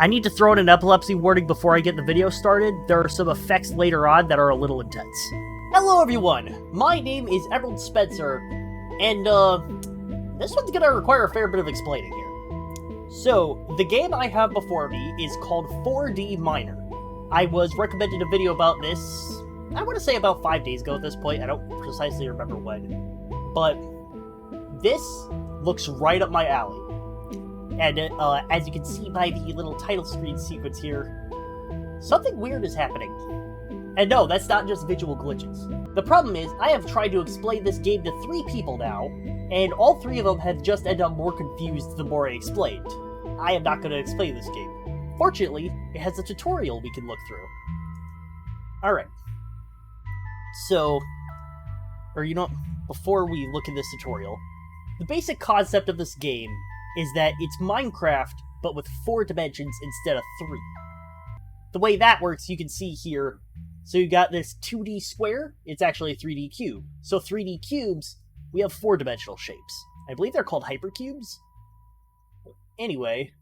I need to throw in an epilepsy warning before I get the video started. There are some effects later on that are a little intense. Hello everyone, my name is EmeraldSpencer, and this one's gonna require a fair bit of explaining here. So, the game I have before me is called 4D Miner. I was recommended a video about this, I want to say about 5 days ago at this point, I don't precisely remember when. But, this looks right up my alley. And as you can see by the little title screen sequence here, something weird is happening. And no, that's not just visual glitches. The problem is, I have tried to explain this game to 3 people now, and all 3 of them have just ended up more confused the more I explained. I am not going to explain this game. Fortunately, it has a tutorial we can look through. Alright. So, before we look at this tutorial, the basic concept of this game is that it's Minecraft, but with 4 dimensions instead of 3. The way that works, you can see here, so you got this 2D square, it's actually a 3D cube. So 3D cubes, we have 4-dimensional shapes. I believe they're called hypercubes? Anyway,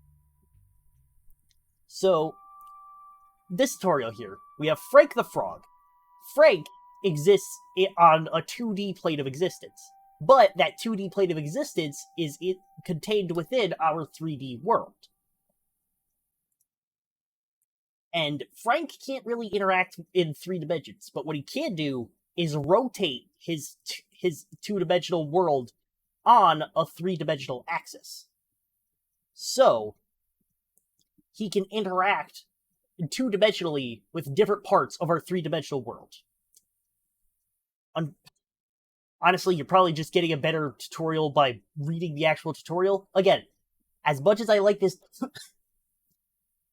so, this tutorial here, we have Frank the Frog. Frank exists on a 2D plane of existence. But that 2D plane of existence is contained within our 3D world. And Frank can't really interact in 3 dimensions, but what he can do is rotate his 2-dimensional world on a 3-dimensional axis. So, he can interact 2-dimensionally with different parts of our 3-dimensional world. Honestly, you're probably just getting a better tutorial by reading the actual tutorial. Again, as much as I like this...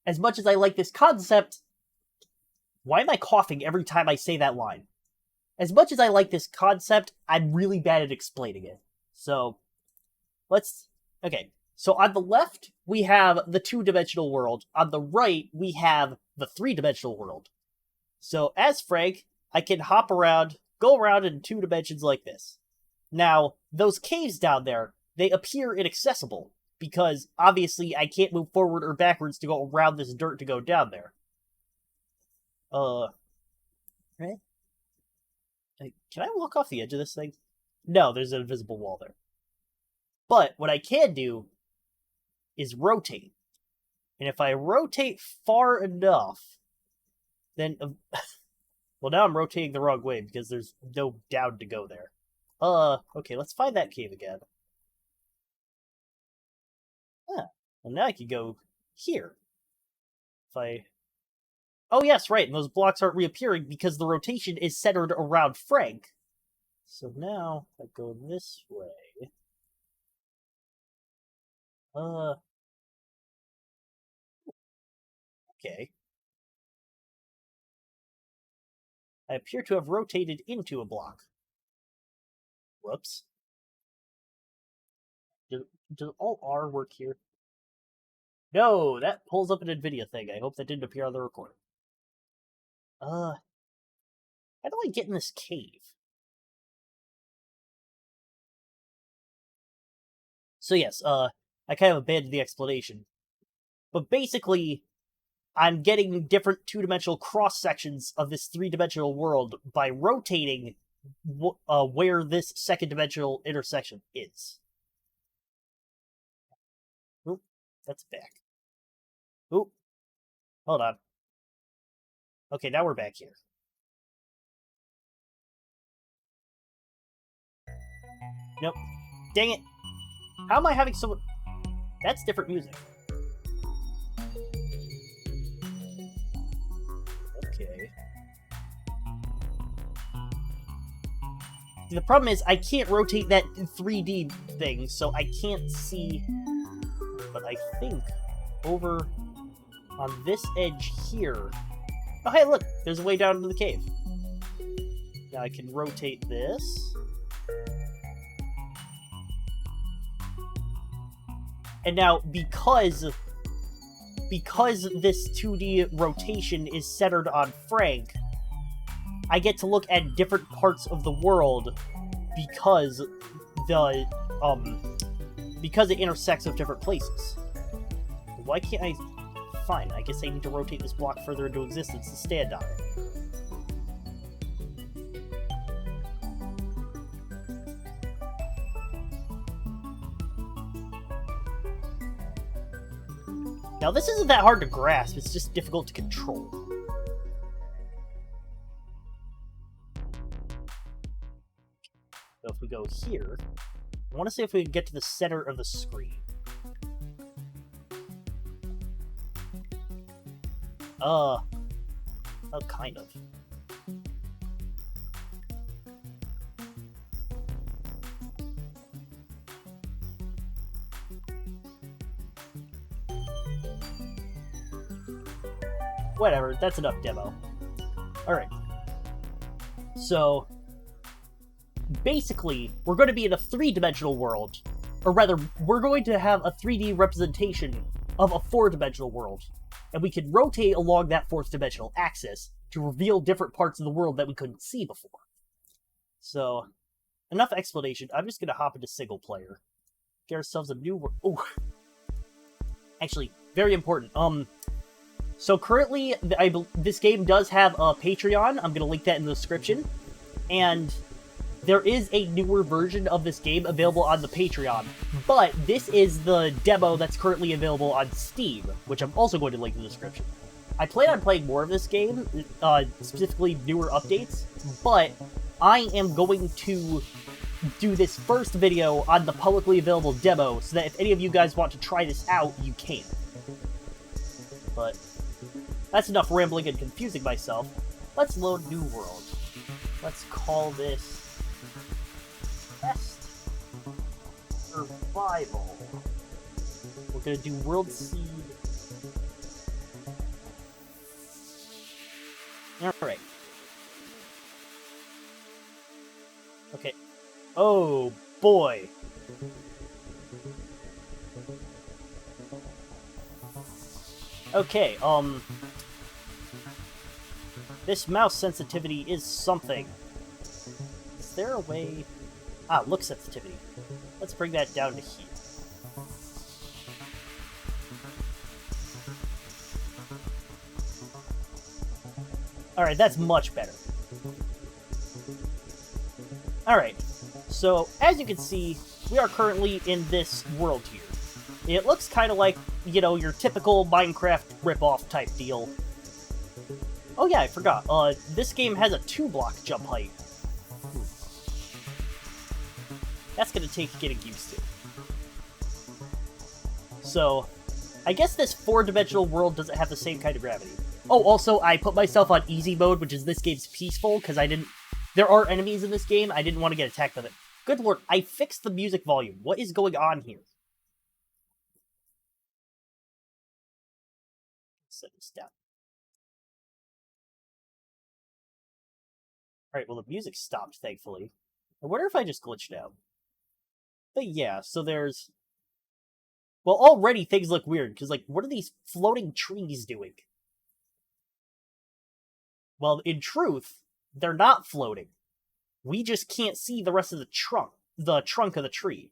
as much as I like this concept... Why am I coughing every time I say that line? As much as I like this concept, I'm really bad at explaining it. So, okay. So on the left, we have the 2-dimensional world. On the right, we have the 3-dimensional world. So, as Frank, I can hop around... go around in 2 dimensions like this. Now, those caves down there, they appear inaccessible, because obviously I can't move forward or backwards to go around this dirt to go down there. Right? Can I walk off the edge of this thing? No, there's an invisible wall there. But what I can do is rotate. And if I rotate far enough, then... well, now I'm rotating the wrong way, because there's no down to go there. Okay, let's find that cave again. Ah, well now I can go here. Oh yes, right, and those blocks aren't reappearing because the rotation is centered around Frank. So now, if I go this way... okay. I appear to have rotated into a block. Whoops. Does all R work here? No, that pulls up an NVIDIA thing. I hope that didn't appear on the recording. How do I get in this cave? So yes, I kind of abandoned the explanation. But basically, I'm getting different 2-dimensional cross-sections of this 3-dimensional world by rotating where this 2nd-dimensional intersection is. Oop, that's back. Oop, hold on. Okay, now we're back here. Nope. Dang it. How am I having so... That's different music. Okay. The problem is, I can't rotate that 3D thing, so I can't see... But I think over on this edge here... Oh, hey, look! There's a way down into the cave. Now I can rotate this. And now, because this 2D rotation is centered on Frank, I get to look at different parts of the world because it intersects with different places. Why can't I fine. I guess I need to rotate this block further into existence to stand on it. Now, this isn't that hard to grasp, it's just difficult to control. So if we go here, I want to see if we can get to the center of the screen. Oh, kind of. Whatever, that's enough demo. Alright. So, basically, we're going to be in a three-dimensional world. Or rather, we're going to have a 3D representation of a four-dimensional world. And we can rotate along that fourth-dimensional axis to reveal different parts of the world that we couldn't see before. So, enough explanation. I'm just going to hop into single player. Get ourselves a new world. Oh! Actually, very important. So currently, this game does have a Patreon. I'm going to link that in the description. And there is a newer version of this game available on the Patreon. But this is the demo that's currently available on Steam, which I'm also going to link in the description. I plan on playing more of this game, specifically newer updates, but I am going to do this first video on the publicly available demo, so that if any of you guys want to try this out, you can. But that's enough rambling and confusing myself. Let's load New World. Let's call this Test Survival. We're gonna do World Seed. Alright. Okay. Oh, boy. Okay, this mouse sensitivity is something. Is there a way... Ah, look sensitivity. Let's bring that down to here. Alright, that's much better. Alright, so as you can see, we are currently in this world here. It looks kind of like, you know, your typical Minecraft ripoff type deal. Oh yeah, I forgot. This game has a 2-block jump height. That's gonna take getting used to. So, I guess this 4-dimensional world doesn't have the same kind of gravity. Oh, also, I put myself on easy mode, which is this game's peaceful, because I didn't... There are enemies in this game, I didn't want to get attacked with it. Good lord, I fixed the music volume. What is going on here? Set this down. Alright, well the music stopped, thankfully. I wonder if I just glitched out. But yeah, so there's... Well, already things look weird, because, like, what are these floating trees doing? Well, in truth, they're not floating. We just can't see the rest of the trunk of the tree.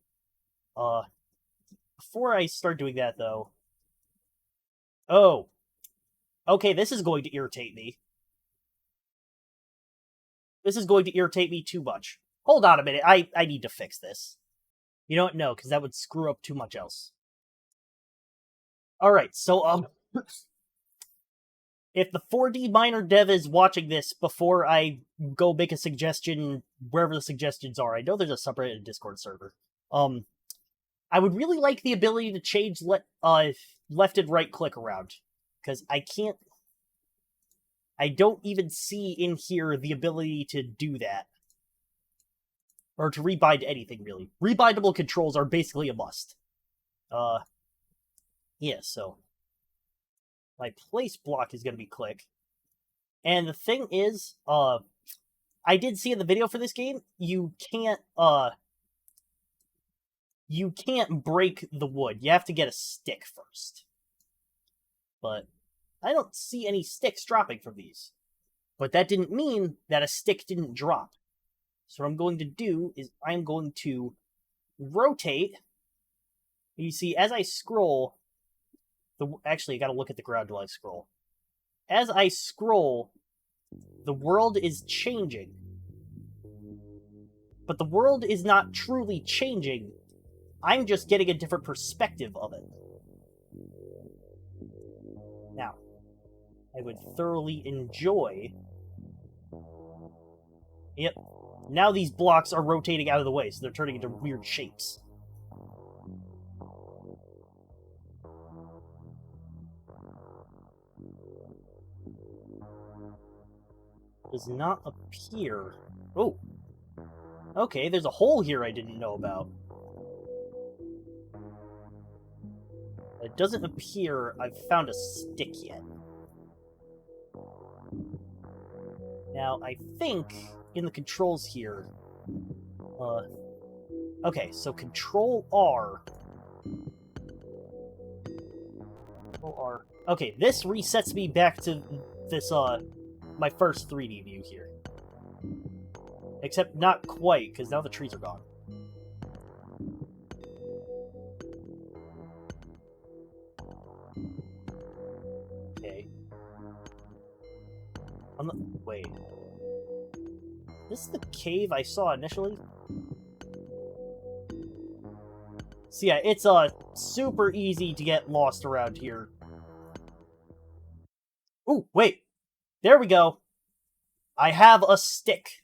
Before I start doing that, though... Oh. Okay, this is going to irritate me. This is going to irritate me too much. Hold on a minute, I need to fix this. You know what? No, because that would screw up too much else. Alright, so, if the 4D minor dev is watching this before I go make a suggestion, wherever the suggestions are, I know there's a subreddit and Discord server. I would really like the ability to change left and right click around. Because I don't even see in here the ability to do that. Or to rebind anything, really. Rebindable controls are basically a must. Yeah, so... My place block is going to be click. And the thing is, I did see in the video for this game, you can't break the wood. You have to get a stick first. But I don't see any sticks dropping from these. But that didn't mean that a stick didn't drop. So what I'm going to do is I'm going to rotate. You see, as I scroll, Actually, I gotta look at the ground while I scroll. As I scroll, the world is changing. But the world is not truly changing. I'm just getting a different perspective of it. Now, I would thoroughly enjoy... Yep. Now these blocks are rotating out of the way, so they're turning into weird shapes. Does not appear... Oh! Okay, there's a hole here I didn't know about. It doesn't appear I've found a stick yet. Now, I think in the controls here... okay, so Control R... Control R... Okay, this resets me back to this, my first 3D view here. Except not quite, because now the trees are gone. Okay. Wait. This is the cave I saw initially? So yeah, it's super easy to get lost around here. Ooh, wait! There we go! I have a stick!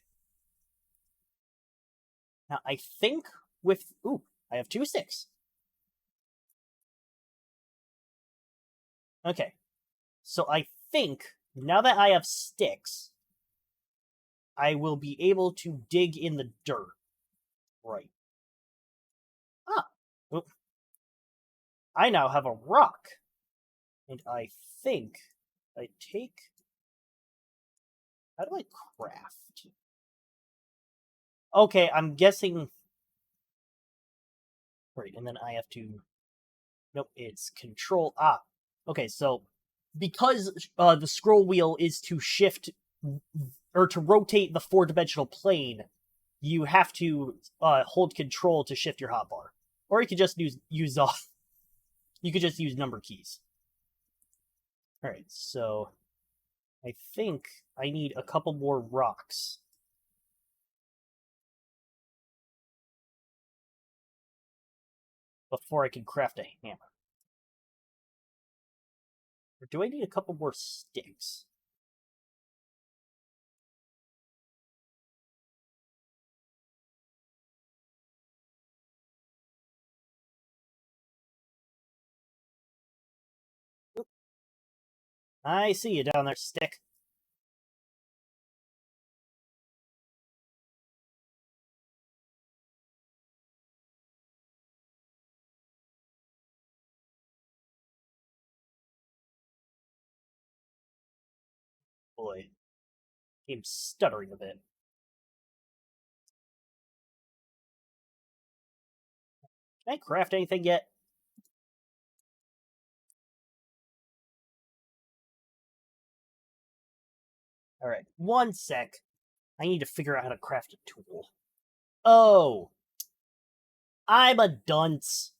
Now, I think with... Ooh, I have 2 sticks. Okay. So I think, now that I have sticks, I will be able to dig in the dirt. Right. Ah. Oop. I now have a rock. And I think I take... How do I craft? Okay, I'm guessing... Right, and then I have to... Nope, it's Control... Ah, okay, so because the scroll wheel is to shift... or to rotate the 4-dimensional plane, you have to hold Control to shift your hotbar. Or you could just use you could just use number keys. Alright, so... I think I need a couple more rocks. Before I can craft a hammer. Or do I need a couple more sticks? Oop. I see you down there, stick. Boy. Game's stuttering a bit. Can I craft anything yet? Alright, one sec. I need to figure out how to craft a tool. Oh! I'm a dunce.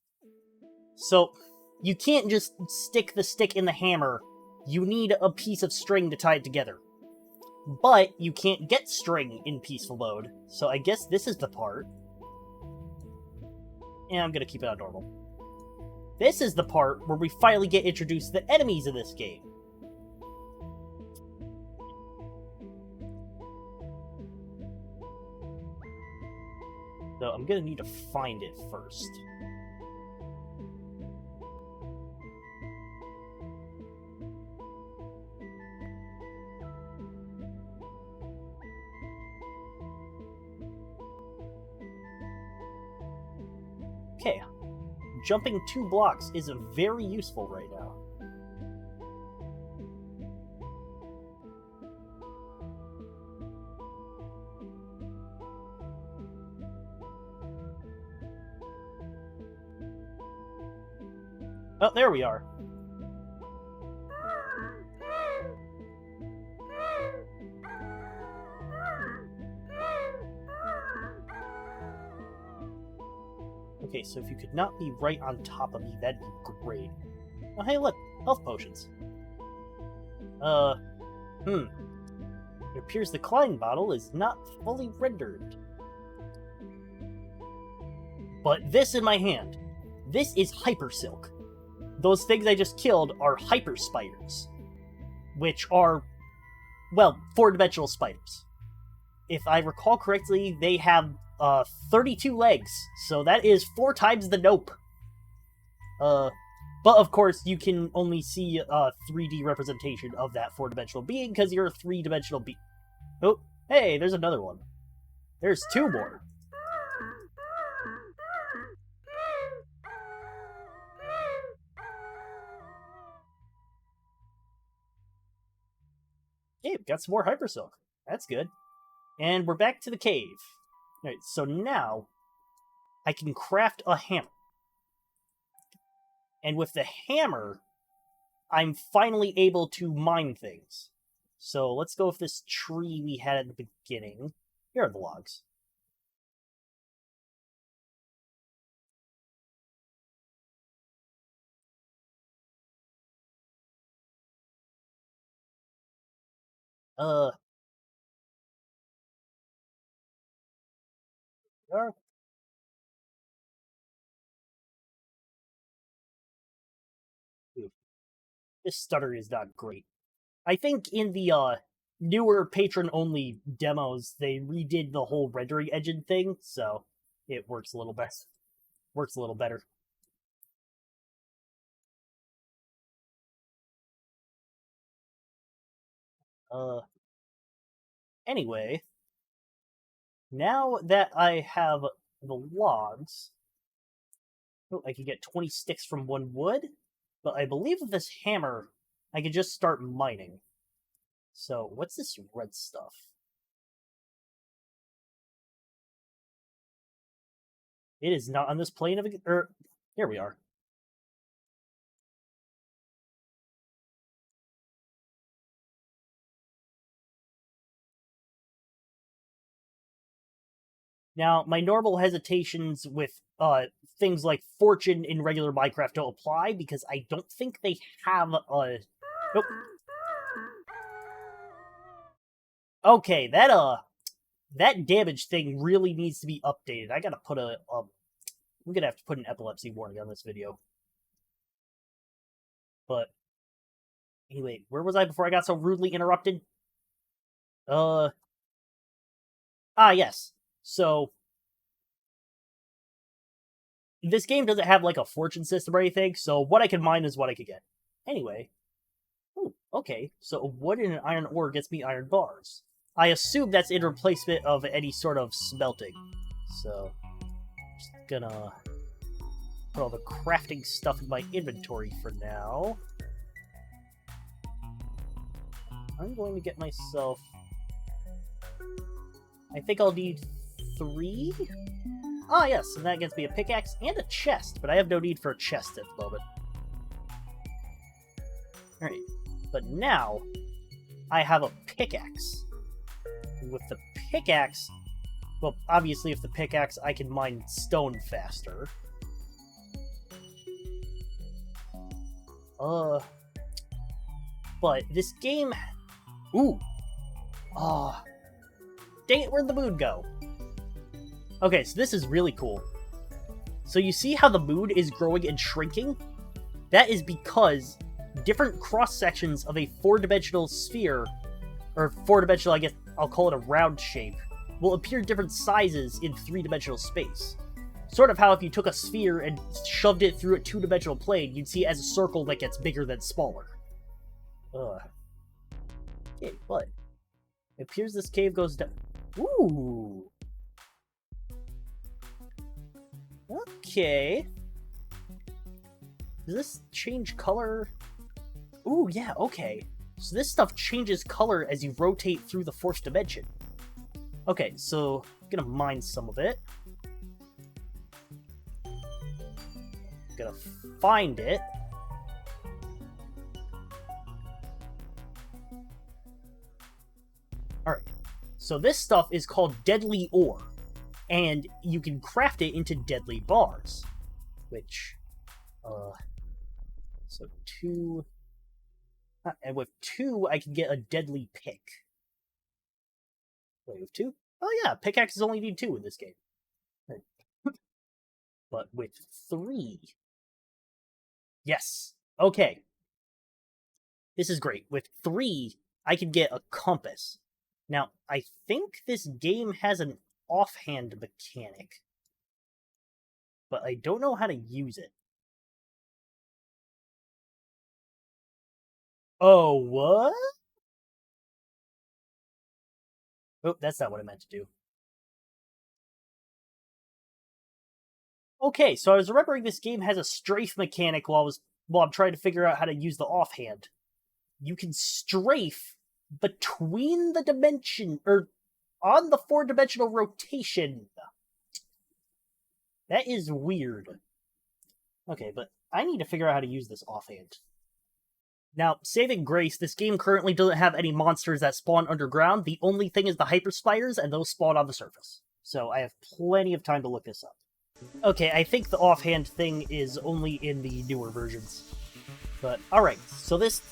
So, you can't just stick the stick in the hammer. You need a piece of string to tie it together. But you can't get string in peaceful mode, so I guess this is the part. And I'm gonna keep it on normal. This is the part where we finally get introduced to the enemies in this game. So I'm gonna need to find it first. Okay, jumping 2 blocks is very useful right now. Oh, there we are. Okay, so if you could not be right on top of me, that'd be great. Oh, hey, look! Health potions. It appears the Klein bottle is not fully rendered. But this in my hand, this is Hyper Silk. Those things I just killed are Hyper Spiders, which are, well, 4-dimensional spiders. If I recall correctly, they have 32 legs, so that is 4 times the nope. But of course, you can only see a 3D representation of that 4-dimensional being because you're a 3-dimensional being. Oh, hey, there's another one. There's 2 more. Hey, we've got some more Hyper Silk. That's good. And we're back to the cave. Alright, so now I can craft a hammer. And with the hammer, I'm finally able to mine things. So let's go with this tree we had at the beginning. Here are the logs. This stutter is not great. I think in the newer patron-only demos, they redid the whole rendering engine thing, so it works a little best. Works a little better. Anyway, now that I have the logs, I can get 20 sticks from 1 wood, but I believe with this hammer, I can just start mining. So, what's this red stuff? It is not on this plane of... here we are. Now, my normal hesitations with things like fortune in regular Minecraft don't apply, because I don't think they have a... Nope. Okay, that damage thing really needs to be updated. I gotta put I'm gonna have to put an epilepsy warning on this video. But, anyway, where was I before I got so rudely interrupted? Yes. So, this game doesn't have, like, a fortune system or anything, so what I can mine is what I could get. Anyway. Ooh, okay, so wood and an iron ore gets me iron bars. I assume that's in replacement of any sort of smelting. So, just gonna put all the crafting stuff in my inventory for now. I'm going to get myself... I think I'll need 3? Ah, yes, and that gets me a pickaxe and a chest, but I have no need for a chest at the moment. Alright, but now I have a pickaxe. With the pickaxe, well, obviously with the pickaxe I can mine stone faster. But this game... Ooh! Dang it, where'd the moon go? Okay, so this is really cool. So you see how the moon is growing and shrinking? That is because different cross-sections of a 4-dimensional sphere, or 4-dimensional, I guess I'll call it a round shape, will appear different sizes in 3-dimensional space. Sort of how if you took a sphere and shoved it through a 2-dimensional plane, you'd see it as a circle that gets bigger than smaller. Okay, but it appears this cave goes down. Ooh! Okay. Does this change color? Ooh, yeah, okay. So this stuff changes color as you rotate through the 4th dimension. Okay, so I'm gonna mine some of it. I'm gonna find it. Alright, so this stuff is called deadly ore, and you can craft it into deadly bars, which, So 2... and with 2, I can get a deadly pick. Wait, with 2? Oh yeah, pickaxes only need 2 in this game. But with 3... Yes. Okay. This is great. With 3, I can get a compass. Now, I think this game has an offhand mechanic, but I don't know how to use it. Oh, what? Oh, that's not what I meant to do. Okay, so I was remembering this game has a strafe mechanic while I'm trying to figure out how to use the offhand. You can strafe between the dimension, or on the 4-dimensional rotation. That is weird. Okay, but I need to figure out how to use this offhand. Now, saving grace, this game currently doesn't have any monsters that spawn underground. The only thing is the hyper spiders, and those spawn on the surface. So I have plenty of time to look this up. Okay, I think the offhand thing is only in the newer versions. But, alright, so this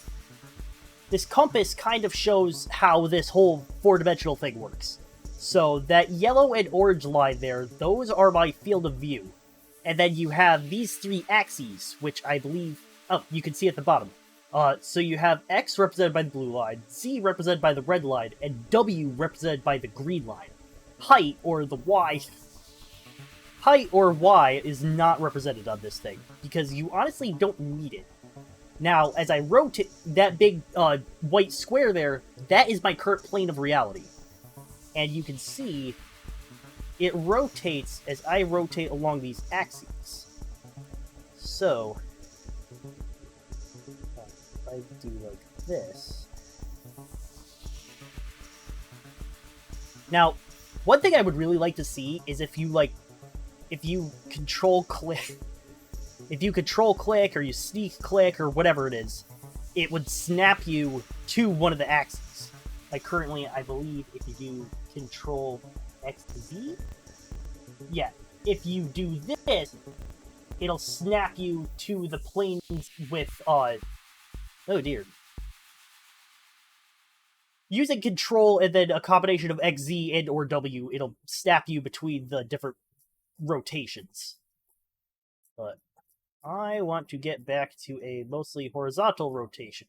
compass kind of shows how this whole 4-dimensional thing works. So that yellow and orange line there, those are my field of view. And then you have these 3 axes, which I believe... Oh, you can see at the bottom. So you have X represented by the blue line, Z represented by the red line, and W represented by the green line. Height, or the Y... Height, or Y, is not represented on this thing, because you honestly don't need it. Now, as I rotate that big white square there, that is my current plane of reality. And you can see it rotates as I rotate along these axes. So, if I do like this... Now, one thing I would really like to see is if you control click... If you control click, or you sneak click, or whatever it is, it would snap you to one of the axes. Like currently, I believe if you do control X to Z, yeah, if you do this, it'll snap you to the planes with, oh dear. Using control and then a combination of X, Z, and or W, it'll snap you between the different rotations. But I want to get back to a mostly horizontal rotation.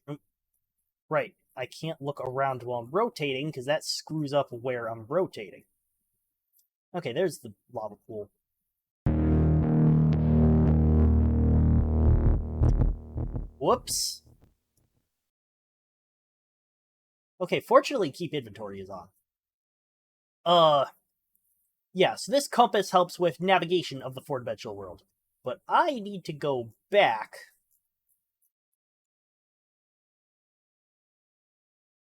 Right, I can't look around while I'm rotating, because that screws up where I'm rotating. Okay, there's the lava pool. Whoops. Okay, fortunately, keep inventory is on. Yeah, so this compass helps with navigation of the 4-dimensional world. But I need to go back.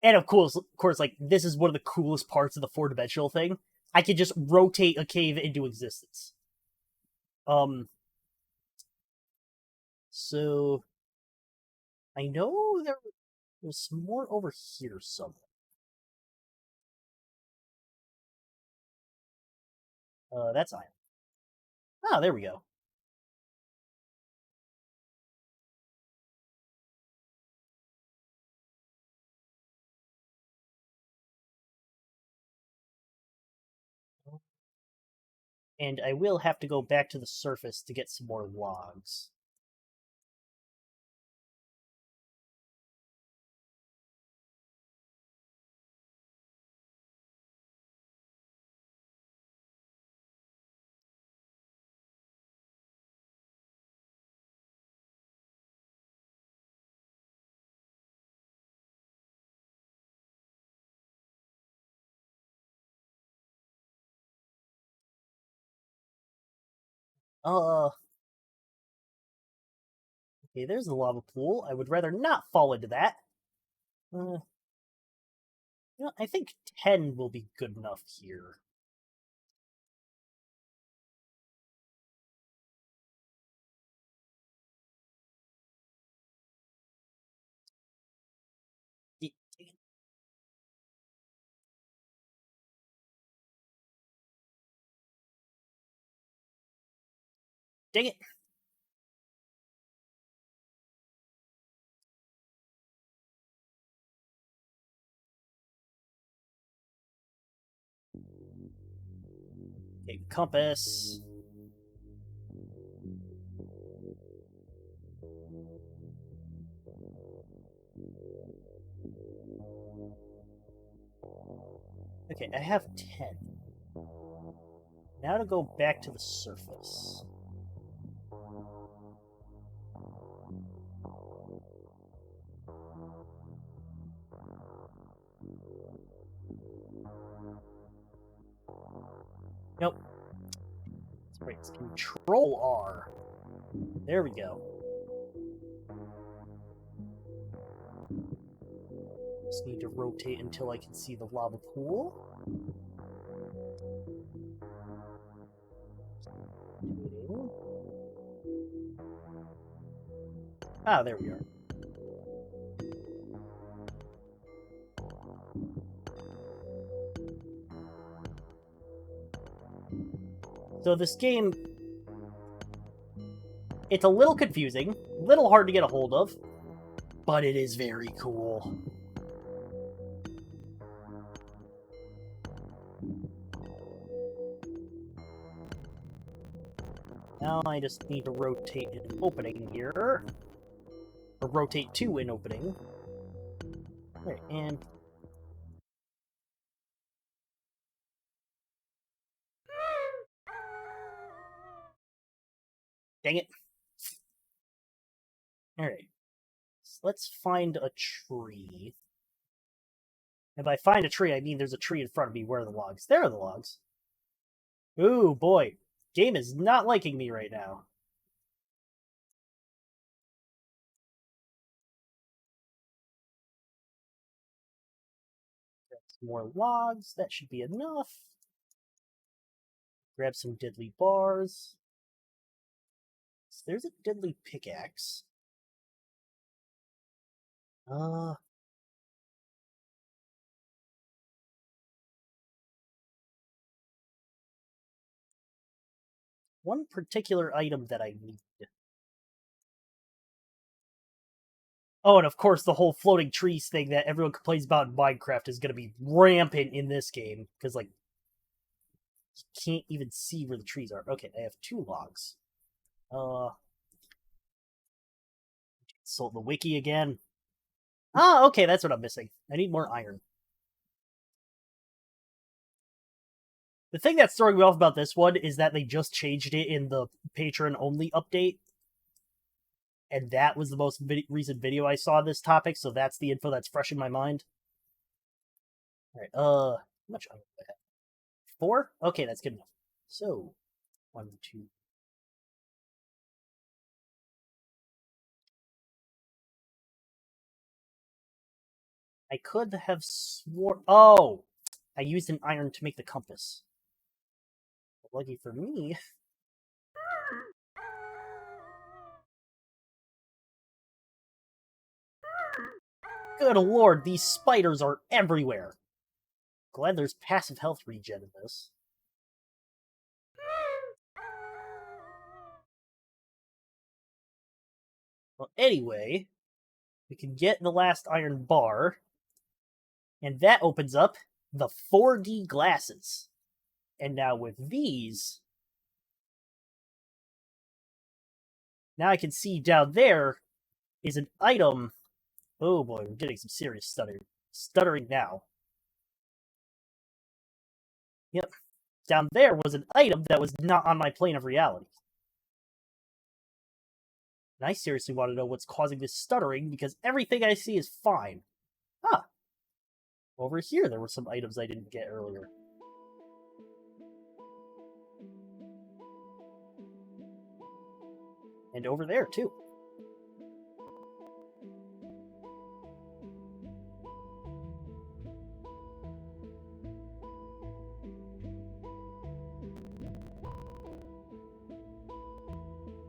And of course, like, this is one of the coolest parts of the 4-dimensional thing. I can just rotate a cave into existence. So... I know there's some more over here somewhere. That's iron. Ah, there we go. And I will have to go back to the surface to get some more logs. Okay, there's the lava pool. I would rather not fall into that. I think 10 will be good enough here. Dang it. Okay, compass. Okay, I have 10. Now to go back to the surface. Nope. Right, it's Control R. There we go. Just need to rotate until I can see the lava pool. Ah, there we are. So this game, it's a little confusing, a little hard to get a hold of, but it is very cool. Now I just need to rotate an opening here. Or rotate to an opening. Right, and... Dang it. Alright. So let's find a tree. And by find a tree, I mean there's a tree in front of me. Where are the logs? There are the logs. Ooh, boy. Game is not liking me right now. Grab some more logs. That should be enough. Grab some deadly bars. So there's a deadly pickaxe. One particular item that I need. Oh, and of course the whole floating trees thing that everyone complains about in Minecraft is going to be rampant in this game. Because, like, you can't even see where the trees are. Okay, I have 2 logs. Consult the wiki again. Ah, okay, that's what I'm missing. I need more iron. The thing that's throwing me off about this one is that they just changed it in the patron-only update. And that was the most recent video I saw on this topic, so that's the info that's fresh in my mind. Alright, how much iron do I have? 4? Okay, that's good enough. So, 1, 2. I could have swore... Oh! I used an iron to make the compass. Lucky for me... Good lord, these spiders are everywhere! Glad there's passive health regen in this. Well, anyway, we can get the last iron bar, and that opens up the 4D glasses. And now with these, now I can see down there is an item. Oh boy, we're getting some serious stuttering now. Yep, down there was an item that was not on my plane of reality. And I seriously want to know what's causing this stuttering, because everything I see is fine. Ah, over here there were some items I didn't get earlier. And over there, too.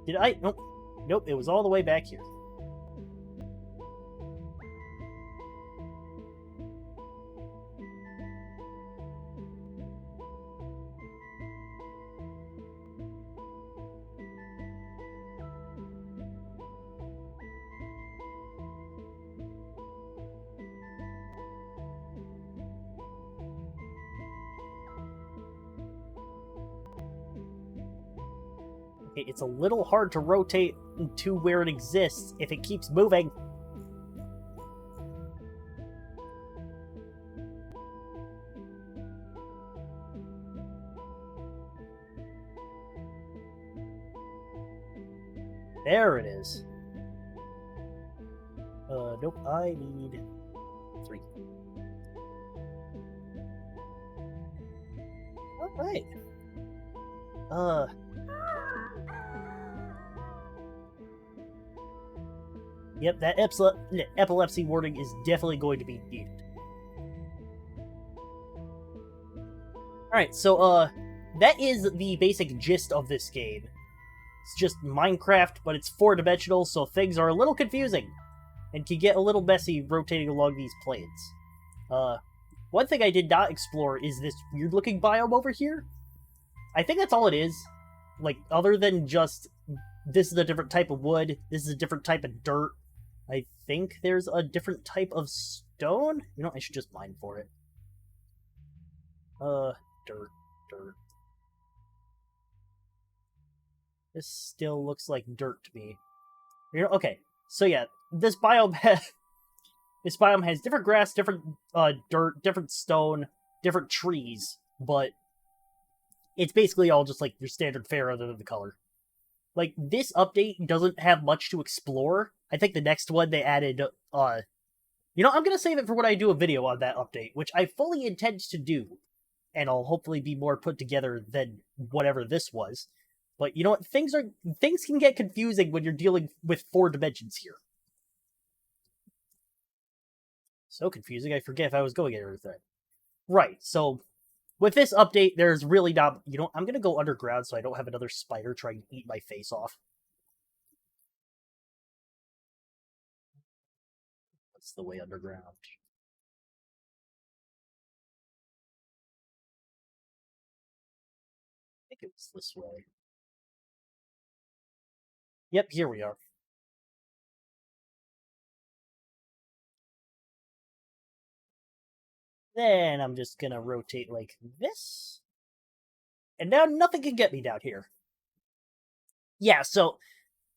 Did I? Nope. Nope, it was all the way back here. It's a little hard to rotate to where it exists if it keeps moving. There it is. Nope, I need 3. Alright. Yep, that epilepsy warding is definitely going to be needed. Alright, so, that is the basic gist of this game. It's just Minecraft, but it's 4-dimensional, so things are a little confusing, and can get a little messy rotating along these planes. One thing I did not explore is this weird-looking biome over here. I think that's all it is. Like, other than just, this is a different type of wood, this is a different type of dirt. I think there's a different type of stone? You know, I should just mine for it. Dirt. This still looks like dirt to me. You know, okay, so yeah, this biome has different grass, different dirt, different stone, different trees, but it's basically all just like your standard fare other than the color. Like, this update doesn't have much to explore. I think the next one they added, you know, I'm gonna save it for when I do a video on that update, which I fully intend to do, and I'll hopefully be more put together than whatever this was. But you know what? Things can get confusing when you're dealing with 4 dimensions here. So confusing, I forget if I was going anywhere. Right, so with this update, there's really not... You know, I'm going to go underground so I don't have another spider trying to eat my face off. What's the way underground? I think it was this way. Yep, here we are. Then I'm just gonna rotate like this. And now nothing can get me down here. Yeah, so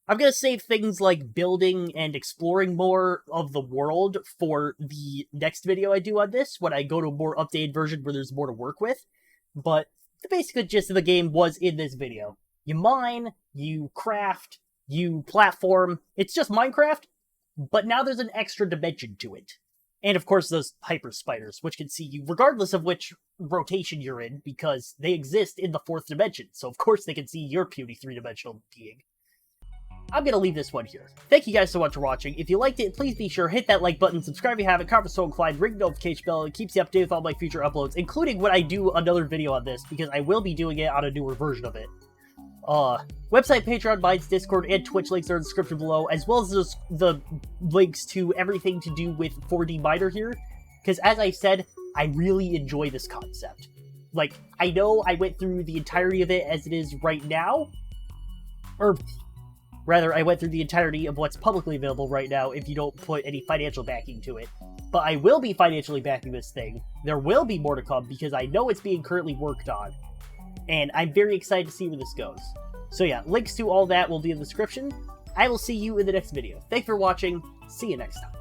I'm gonna save things like building and exploring more of the world for the next video I do on this, when I go to a more updated version where there's more to work with. But the basic gist of the game was in this video. You mine, you craft, you platform. It's just Minecraft, but now there's an extra dimension to it. And of course those hyper spiders, which can see you regardless of which rotation you're in, because they exist in the 4th dimension, so of course they can see your puny 3-dimensional being. I'm gonna leave this one here. Thank you guys so much for watching. If you liked it, please be sure hit that like button, subscribe if you haven't, comment so inclined, ring the notification bell, it keeps you updated with all my future uploads, including when I do another video on this, because I will be doing it on a newer version of it. Website, Patreon, Minds, Discord, and Twitch links are in the description below, as well as the links to everything to do with 4D Miner here, because as I said, I really enjoy this concept. Like, I know I went through the entirety of it as it is right now, or rather, I went through the entirety of what's publicly available right now if you don't put any financial backing to it. But I will be financially backing this thing. There will be more to come, because I know it's being currently worked on. And I'm very excited to see where this goes. So yeah, links to all that will be in the description. I will see you in the next video. Thanks for watching. See you next time.